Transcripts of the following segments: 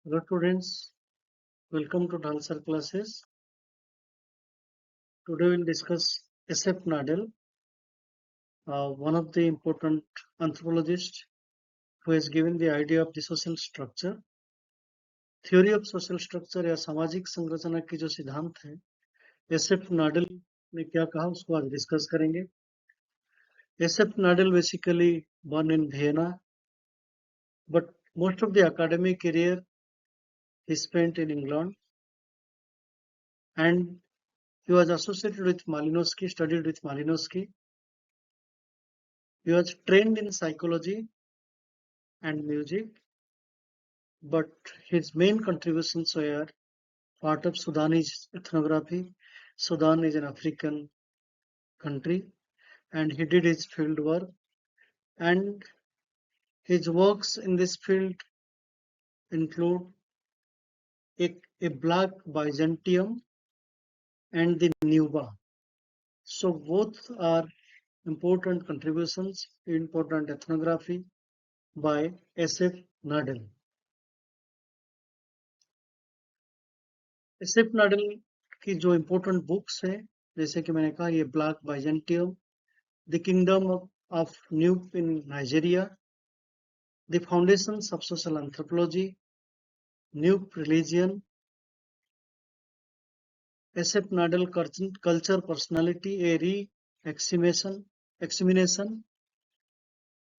Hello students, welcome to Dhalsar classes. Today we'll discuss S.F. Nadel, one of the important anthropologists who has given the idea of the social structure. Theory of social structure या सामाजिक संरचना की जो सिद्धांत है, S.F. Nadel ने क्या कहा उसको आज डिस्कस करेंगे. S.F. Nadel basically born in Vienna, but most of the academic career he spent in England, and he was associated with Malinowski, studied with Malinowski. He was trained in psychology and music, but his main contributions were part of Sudanese ethnography. Sudan is an African country, and he did his field work, and his works in this field include a Black Byzantium and the Nuba. So both are important contributions, important ethnography by S.F. Nadel. S.F. Nadel की जो important books हैं, जैसे कि मैंने कहा, ये Black Byzantium, The Kingdom of Nupe in Nigeria, The Foundations of Social Anthropology, Nupe Religion, S.F. Nadel Culture Personality, a Re-Examination,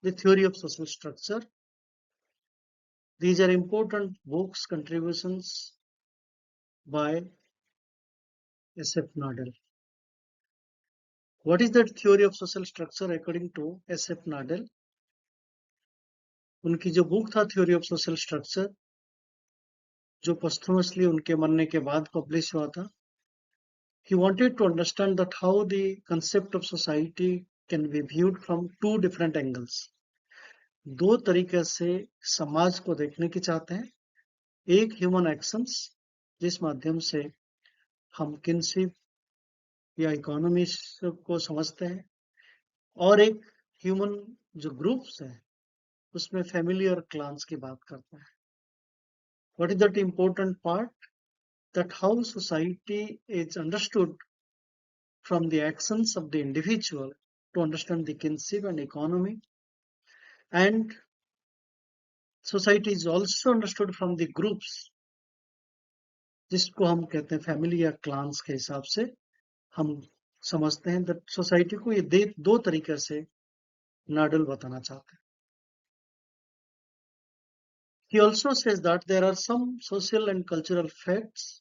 The Theory of Social Structure. These are important books, contributions by S.F. Nadel. What is that theory of social structure according to S.F. Nadel? उनकी जो book था theory of social structure, जो posthumously उनके मरने के बाद publish हुआ था, he wanted to understand that how the concept of society can be viewed from two different angles. दो तरीके से समाज को देखने की चाहते हैं. एक ह्यूमन एक्शंस, जिस माध्यम से हम किनशिप या इकोनॉमी को समझते हैं, और एक ह्यूमन जो ग्रुप्स है उसमें फैमिली और क्लान्स की बात करते हैं. What is that important part? That how society is understood from the actions of the individual to understand the kinship and economy, and society is also understood from the groups, जिसको हम कहते हैं family या clans के हिसाब से हम समझते हैं. that सोसाइटी को ये दो तरीके से नाडल बताना चाहते हैं. He also says that there are some social and cultural facts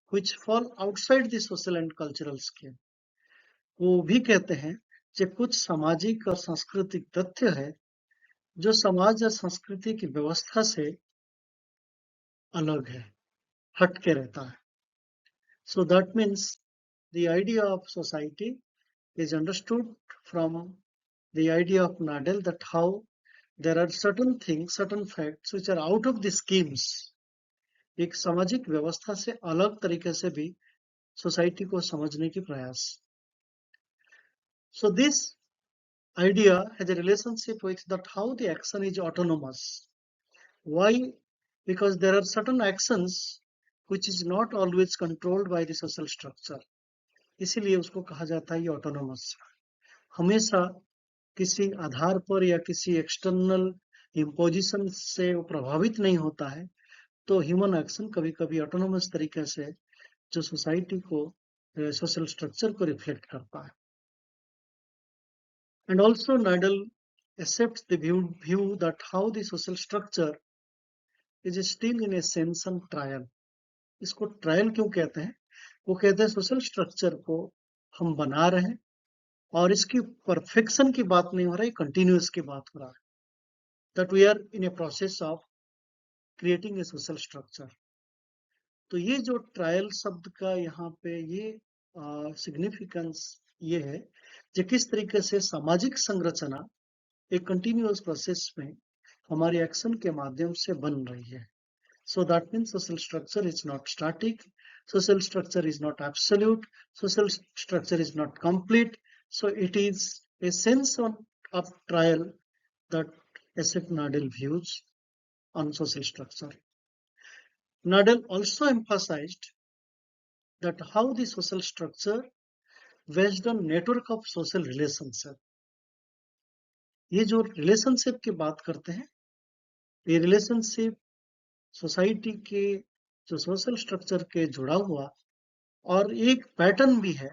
which fall outside the social and cultural scale. वो भी कहते हैं कि कुछ सामाजिक और सांस्कृतिक तथ्य है जो समाज और संस्कृति की व्यवस्था से अलग है, हट के रहता है. So that means the idea of society is understood from the idea of Nadel, that how there are certain things, certain facts which are out of the schemes. एक सामाजिक व्यवस्था से अलग तरीके से भी सोसाइटी को समझने की प्रयास. So this idea has a relationship with that how the action is autonomous. Why? Because there are certain actions which is not always controlled by the social structure. इसीलिए उसको कहा जाता है ये ऑटोनोमस. हमेशा किसी आधार पर या किसी एक्सटर्नल इम्पोजिशन से वो प्रभावित नहीं होता है. तो ह्यूमन एक्शन कभी कभी ऑटोनोमस तरीके से जो सोसाइटी को सोशल स्ट्रक्चर को रिफ्लेक्ट करता है. And also Nadel accepts the view that how the social structure is still in a sense on trial. इसको ट्रायल क्यों कहते हैं? वो कहते हैं सोशल स्ट्रक्चर को हम बना रहे हैं और इसकी परफेक्शन की बात नहीं हो रही, कंटिन्यूस की बात हो रहा है. That we are in a process of creating a social structure. तो ये जो ट्रायल शब्द का यहाँ पे ये सिग्निफिकेंस ये है कि किस तरीके से सामाजिक संरचना एक कंटिन्यूअस प्रोसेस में हमारी एक्शन के माध्यम से बन रही है. So that means social structure is not static, social structure is not absolute, social structure is not complete. So it is a sense of trial that S.F. Nadel views on social structure. Nadal also emphasized that how the social structure based on network of social relationship. ये जो relationship की बात करते हैं, ये relationship society के जो social structure के जुड़ा हुआ और एक पैटर्न भी है,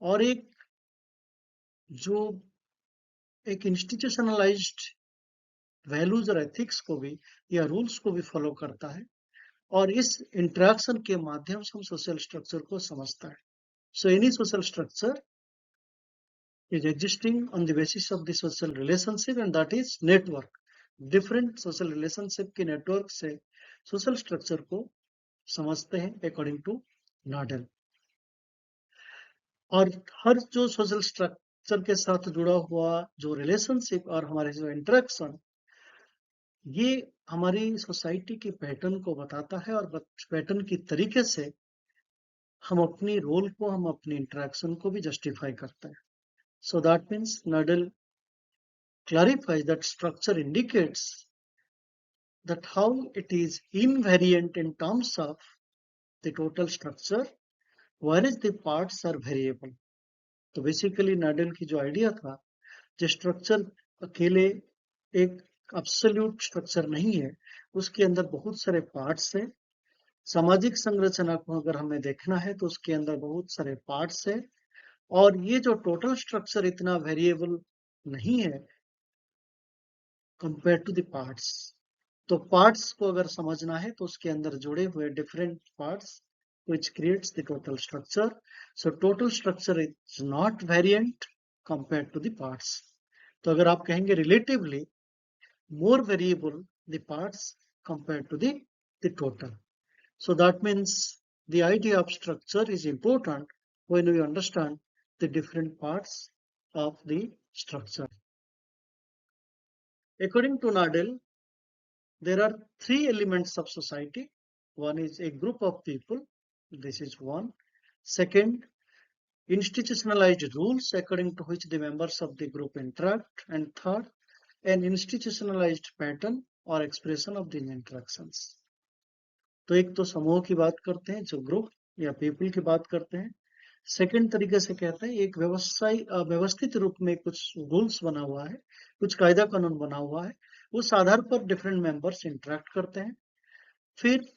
और जो एक इंस्टीट्यूशनलाइज्ड वैल्यूज और एथिक्स को भी या रूल्स को भी फॉलो करता है, और इस इंटरेक्शन के माध्यम से हम सोशल स्ट्रक्चर को समझता है. So any social structure is existing on the basis of the social relationship, and that is network. Different social relationship के network से social structure को समझते हैं according to Nadal. और हर जो social structure के साथ जुड़ा हुआ जो relationship और हमारे जो interaction, ये हमारी सोसाइटी की पैटर्न को बताता है, और पैटर्न की तरीके से हम अपनी रोल को, हम अपनी इंटरेक्शन को भी जस्टिफाई करते हैं. So that means Nadal clarifies that structure indicates that how it is invariant in terms of the total structure, whereas the parts are variable. तो बेसिकली Nadal की जो आइडिया था, जो स्ट्रक्चर अकेले एक एब्सोल्यूट स्ट्रक्चर नहीं है, उसके अंदर बहुत सारे पार्ट्स हैं. सामाजिक संरचना को अगर हमें देखना है तो उसके अंदर बहुत सारे पार्ट्स हैं, और ये जो टोटल स्ट्रक्चर इतना वेरिएबल नहीं है कंपेयर टू द पार्ट्स. तो पार्ट्स को अगर समझना है तो उसके अंदर जुड़े हुए different parts which creates the total structure. So total structure is not variant compared to the parts. तो अगर आप कहेंगे relatively more variable the parts compared to the total. So that means the idea of structure is important when we understand the different parts of the structure. According to Nadal, there are three elements of society. One is a group of people. This is one. Second, institutionalized rules according to which the members of the group interact. And third, an institutionalized pattern or expression of the interactions. तो एक तो समूह की बात करते हैं, जो group या पीपल की बात करते हैं. सेकंड तरीके से कहते हैं एक व्यवस्थित रूप में कुछ रूल्स बना हुआ है, कुछ कायदा कानून बना हुआ है, उस आधार पर डिफरेंट मेंबर्स इंटरेक्ट करते हैं. फिर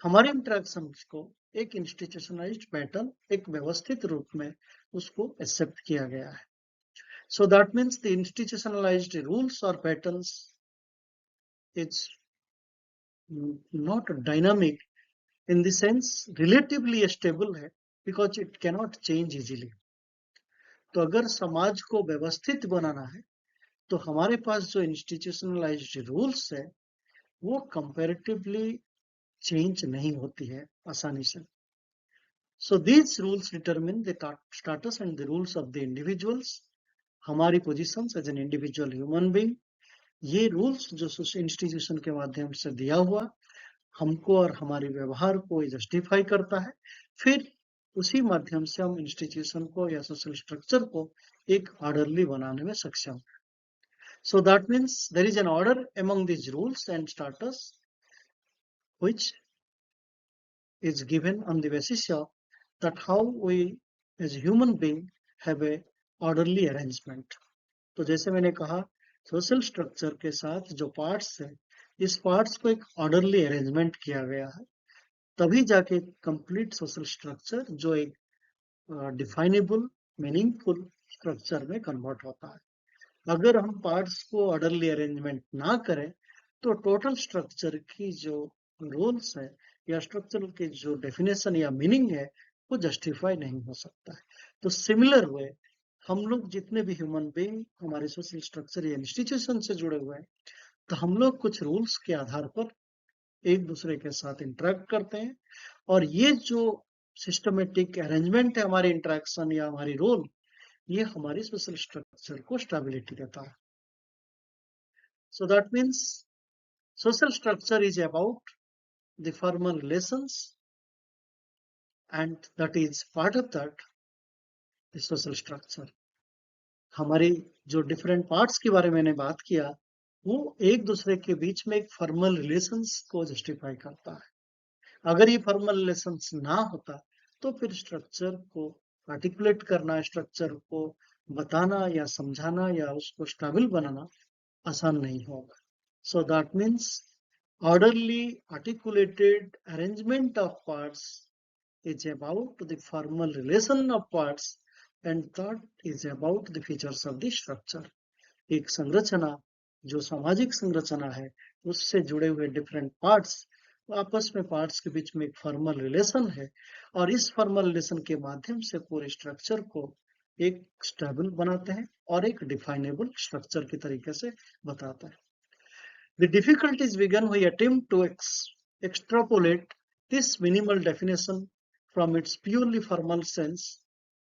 हमारे इंटरेक्शन को एक इंस्टीट्यूशनलाइज्ड पैटर्न, एक व्यवस्थित रूप में उसको एक्सेप्ट किया गया है. So that means the institutionalised rules और patterns is not dynamic in the sense relatively stable है, because it cannot change easily. तो अगर समाज को व्यवस्थित बनाना है तो हमारे पास जो इंस्टीट्यूशनलाइज्ड रूल्स है वो कंपैरेटिवली चेंज नहीं होती है आसानी से. So these rules determine the status and the rules of the individuals. हमारी positions as an individual human being, ये रूल्स जो इंस्टीट्यूशन के माध्यम से दिया हुआ हमको और हमारे व्यवहार को जस्टिफाई करता है. फिर उसी माध्यम से हम इंस्टीट्यूशन को या सोशल स्ट्रक्चर को एक ऑर्डरली बनाने में सक्षम हैं. So that means there is an order among this rules and status which is given on the basis of that how we as human being have a orderly arrangement. तो जैसे मैंने कहा सोशल स्ट्रक्चर के साथ जो parts है, इस parts को एक ऑर्डरली अरेंजमेंट किया गया है, तभी जाके कंप्लीट सोशल स्ट्रक्चर जो एक डिफाइनेबल मीनिंगफुल स्ट्रक्चर में कन्वर्ट होता है. अगर हम पार्ट्स को ऑर्डरली अरेंजमेंट ना करें तो टोटल स्ट्रक्चर की जो रूल्स है या स्ट्रक्चर के जो डेफिनेशन या मीनिंग है वो जस्टिफाई नहीं हो सकता है. तो सिमिलर वे हम लोग जितने भी ह्यूमन बीइंग हमारे सोशल स्ट्रक्चर या इंस्टीट्यूशन से जुड़े हुए हैं, तो हम लोग कुछ रूल्स के आधार पर एक दूसरे के साथ इंटरेक्ट करते हैं, और ये जो सिस्टमेटिक अरेंजमेंट है हमारे इंटरेक्शन या हमारी रोल, ये हमारी सोशल स्ट्रक्चर को स्टेबिलिटी देता है. So that means social structure is about the formal relations, and that is part of that the social structure. हमारी जो डिफरेंट पार्ट्स के बारे में मैंने बात किया, वो एक दूसरे के बीच में एक फॉर्मल रिलेशंस को जस्टिफाई करता है. अगर ये फॉर्मल रिलेशंस ना होता तो फिर स्ट्रक्चर को आर्टिकुलेट करना, स्ट्रक्चर को बताना या समझाना या उसको स्टेबल बनाना आसान नहीं होगा. So that means orderly articulated arrangement of parts is about the formal relation of parts and third is about the features of the structure. एक संरचना जो सामाजिक संरचना है उससे जुड़े हुए डिफरेंट पार्ट्स, आपस में पार्ट्स के बीच में एक फॉर्मल रिलेशन है और इस फॉर्मल रिलेशन के माध्यम से पूरे स्ट्रक्चर को एक स्टेबल बनाते हैं और एक डिफाइनेबल स्ट्रक्चर के तरीके से बताता है. The difficulties begin when we attempt to extrapolate this minimal definition from its purely formal sense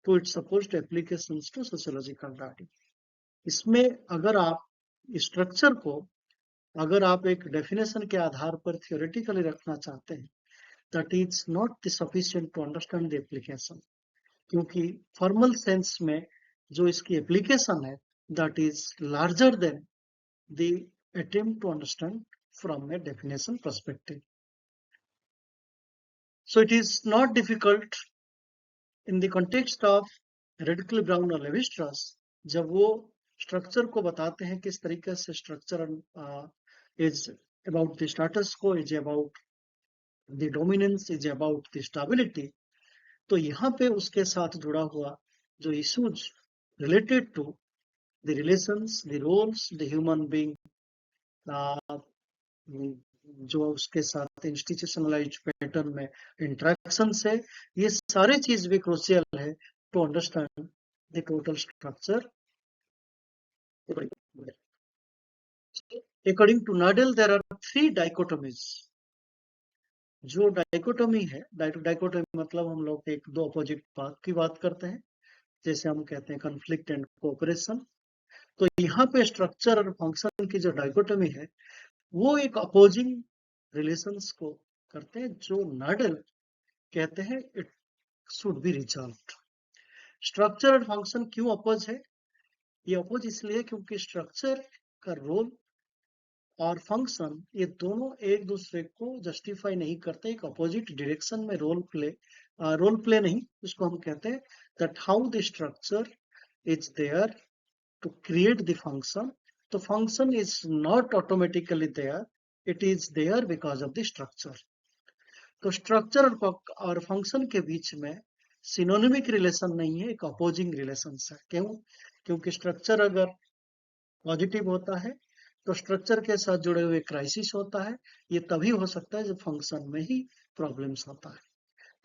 to its supposed applications to sociological data. इसमें अगर आप स्ट्रक्चर को अगर आप एक डेफिनेशन के आधार पर थियोरेटिकली रखना चाहते हैं, that is not sufficient to understand the application. क्योंकि फॉर्मल सेंस में जो इसकी एप्लीकेशन है that is larger than the attempt to understand from a definition perspective. So it is not difficult in the context of Radcliffe Brown और Levi-Strauss, जब वो structure को बताते हैं किस तरीके से structure is about the status quo, is about the dominance, is about the stability, तो यहाँ पे उसके साथ जुड़ा हुआ जो issues related to the relations, the roles, the human being, जो उसके साथ इंस्टीट्यूशनलाइज्ड पैटर्न में इंटरेक्शन है, ये सारे चीज भी क्रूशियल है to understand the total structure. According to Nadel, there are 3 dichotomies. जो डाइकोटोमी है, डाइकोटोमी मतलब हम लोग एक दो अपोजिट पाथ की बात करते हैं, जैसे हम कहते हैं कॉन्फ्लिक्ट एंड कोऑपरेशन. तो यहाँ पे स्ट्रक्चर और फंक्शन की जो डाइकोटोमी है वो एक अपोजिंग रिलेशंस को करते हैं, जो नाडल कहते हैं it should be resolved. Structure और फंक्शन क्यों अपोज है? ये अपोज इसलिए क्योंकि स्ट्रक्चर का रोल और फंक्शन ये दोनों एक दूसरे को जस्टिफाई नहीं करते, एक अपोजिट डायरेक्शन में रोल प्ले नहीं, उसको हम कहते हैं that how the structure is there to create the function. तो function is not automatically there, it is there because of the structure. तो स्ट्रक्चर और फंक्शन के बीच में सिनोनिमिक रिलेशन नहीं है, एक अपोजिंग रिलेशन है. क्यों? क्योंकि स्ट्रक्चर अगर पॉजिटिव होता है तो स्ट्रक्चर के साथ जुड़े हुए क्राइसिस होता है, ये तभी हो सकता है जब फंक्शन में ही प्रॉब्लम्स होता है.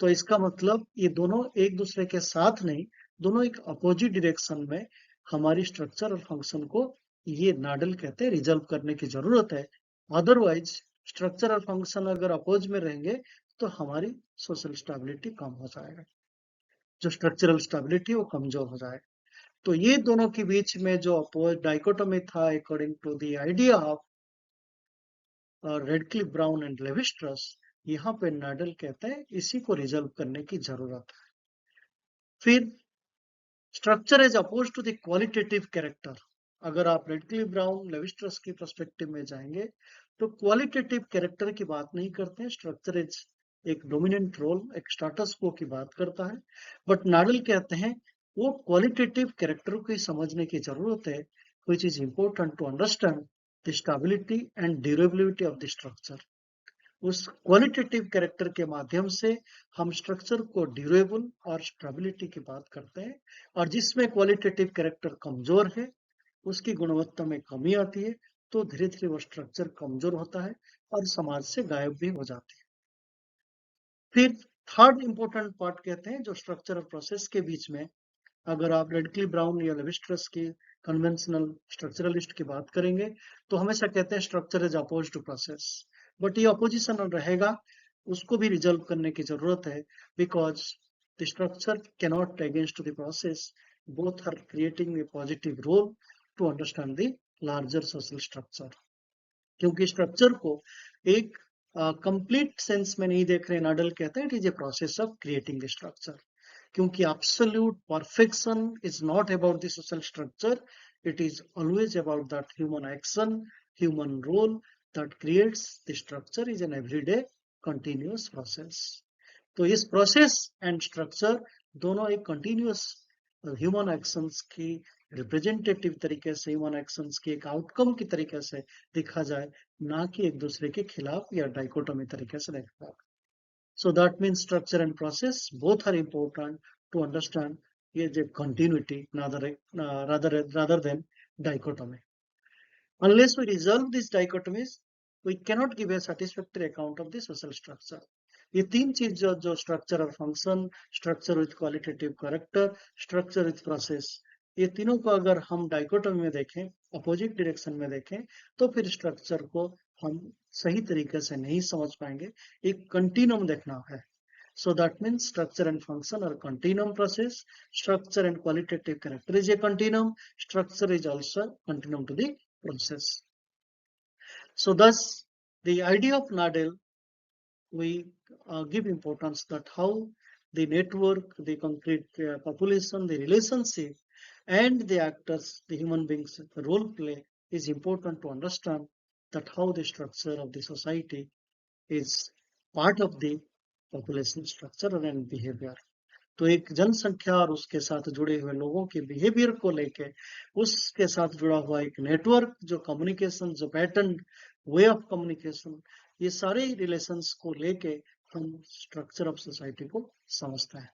तो इसका मतलब ये दोनों एक दूसरे के साथ नहीं, दोनों एक अपोजिट डायरेक्शन में हमारी स्ट्रक्चर और फंक्शन को, ये नाडल कहते हैं, रिजॉल्व करने की जरूरत है. अदरवाइज स्ट्रक्चर और फंक्शन अगर अपोज में रहेंगे तो हमारी सोशल स्टेबिलिटी कम हो जाएगा, जो स्ट्रक्चरल स्टेबिलिटी वो कमजोर हो जाएगा. तो ये दोनों के बीच में जो अपोज डाइकोटोमी था according to the idea of Radcliffe Brown and Levi Strauss, यहाँ पे नाडल कहते हैं इसी को रिजॉल्व करने की जरूरत है. फिर structure is oppose to the qualitative character. अगर आप रेडक्लिफ ब्राउन लेवी-स्ट्रॉस की पर्सपेक्टिव में जाएंगे तो क्वालिटेटिव कैरेक्टर की बात नहीं करते हैं. स्ट्रक्चर इज एक डोमिनेंट रोल, एक स्टेटस को की बात करता है, बट नाडल कहते हैं वो क्वालिटेटिव कैरेक्टर को समझने की जरूरत है, which is important to understand the stability and durability of the structure. उस क्वालिटेटिव कैरेक्टर के माध्यम से हम स्ट्रक्चर को ड्यूरेबल और स्टेबिलिटी की बात करते हैं, और जिसमें क्वालिटेटिव कैरेक्टर कमजोर है, उसकी गुणवत्ता में कमी आती है, तो धीरे धीरे वो स्ट्रक्चर कमजोर होता है और समाज से गायब भी हो जाती है. फिर थर्ड इंपॉर्टेंट पार्ट कहते हैं जो स्ट्रक्चर और प्रोसेस के बीच में, अगर आप रेडक्लिफ ब्राउन या लेवी-स्ट्रॉस की कन्वेंशनल स्ट्रक्चरलिस्ट की बात करेंगे तो हमेशा कहते हैं structure is oppose to process, but ये अपोजिशन रहेगा, उसको भी रिजॉल्व करने की जरूरत है, because the structure cannot against the process, both are creating a positive role to understand the larger social structure. क्योंकि स्ट्रक्चर को एक कंप्लीट सेंस में नहीं देख रहे, नाडल कहते हैं it is a process of creating the structure. क्योंकि absolute perfection is not about the social structure, it is always about that human action, human role that creates the structure is an everyday continuous process. तो इस process and structure दोनों एक continuous human actions की representative तरीके से, human actions की एक outcome की तरीके से देखा जाए, ना कि एक दूसरे के खिलाफ या डाइकोटोमी तरीके से देखा जाए। So that means structure and process both are important to understand a continuity rather than dichotomy. Unless we resolve these dichotomies, we cannot give a satisfactory account of the social structure. ये तीन चीज जो structure और function, structure with qualitative character, structure with process, ये तीनों को अगर हम डाइकोटोमी में देखें, अपोजिट डायरेक्शन में देखें, तो फिर स्ट्रक्चर को हम सही तरीके से नहीं समझ पाएंगे। एक कंटिन्यूम देखना है। So that means structure and function are continuum process. Structure and qualitative character is a continuum. Structure is also continuum to the process. So thus, the idea of Nadel, we give importance that how the network, the concrete population, the relationship, and the actors, the human beings, the role play is important to understand that how the structure of the society is part of the population structure and behavior. तो एक जनसंख्या और उसके साथ जुड़े हुए लोगों के बिहेवियर को लेके उसके साथ जुड़ा हुआ एक नेटवर्क, जो कम्युनिकेशन, जो पैटर्न, वे ऑफ कम्युनिकेशन, ये सारे रिलेशंस को लेके हम स्ट्रक्चर ऑफ सोसाइटी को समझते हैं।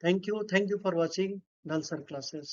Thank you for watching Dhalsar classes.